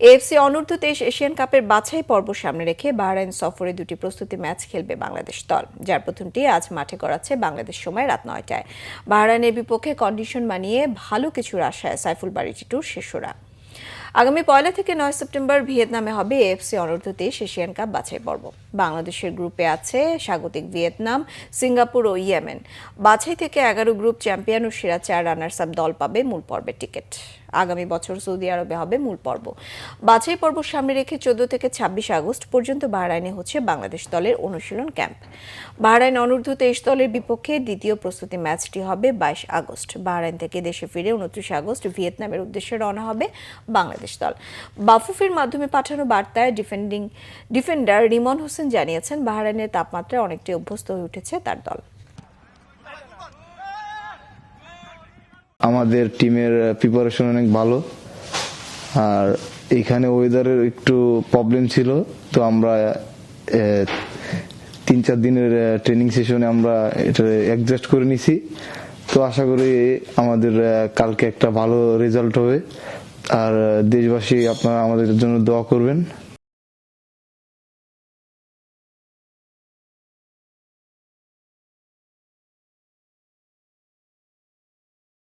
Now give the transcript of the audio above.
AFC অনূর্ধ্ব-23 Asian কাপের বাছাই পর্ব সামনে রেখে বাহরাইন সফরে দুটি প্রস্তুতি ম্যাচ খেলবে বাংলাদেশ দল, যার প্রথমটি আজ মাঠে গড়াচ্ছে বাংলাদেশ সময় রাত ৯টায়। বাহরাইনের বিপক্ষে কন্ডিশন মানিয়ে ভালো কিছুর আশায় সাইফুল বারী টিটুর শিশুরা। আগামী ১ থেকে ৯ সেপ্টেম্বর ভিয়েতনামে হবে এএফসি অনূর্ধ্ব-23 এশিয়ান কাপ বাছাই পর্ব। বাংলাদেশের গ্রুপে আছে স্বাগতিক ভিয়েতনাম, সিঙ্গাপুর ও ইয়েমেন। বাছাই থেকে ১১ গ্রুপ চ্যাম্পিয়ন ও সেরা ৪ রানার্স আপ দল পাবে মূল পর্বের টিকিট। আগামী বছর সৌদি আরবে হবে মূল পর্ব। বাছাই পর্ব সামনে রেখে ১৪ থেকে ২৬ আগস্ট পর্যন্ত বাহরাইনে হচ্ছে বাংলাদেশ দলের অনুশীলন ক্যাম্প। বাহরাইন অনূর্ধ্ব-23 দলের বিপক্ষে দ্বিতীয় প্রস্তুতি ম্যাচটি হবে ২২ আগস্ট। বাহরাইন থেকে দেশে ফিরে ২৯ আগস্ট ভিয়েতনামের উদ্দেশ্যে রওনা হবে বাংলাদেশ দল। বাফুফের মাধ্যমে পাঠানো বার্তায় ডিফেন্ডার রিমন হোসেন জানিয়েছেন, বাহরাইনের তাপমাত্রায় অনেকটাই অভ্যস্ত হয়ে উঠেছে তার দল। আমাদের টিমের প্রিপারেশন অনেক ভালো, আর এখানে ওয়েদারের একটু প্রবলেম ছিল, তো আমরা ৩-৪ দিনের ট্রেনিং সেশনে আমরা এটা অ্যাডজাস্ট করে নিছি। তো আশা করি আমাদের কালকে একটা ভালো রেজাল্ট হবে। আর দেশবাসী আপনারা আমাদের জন্য দোয়া করবেন।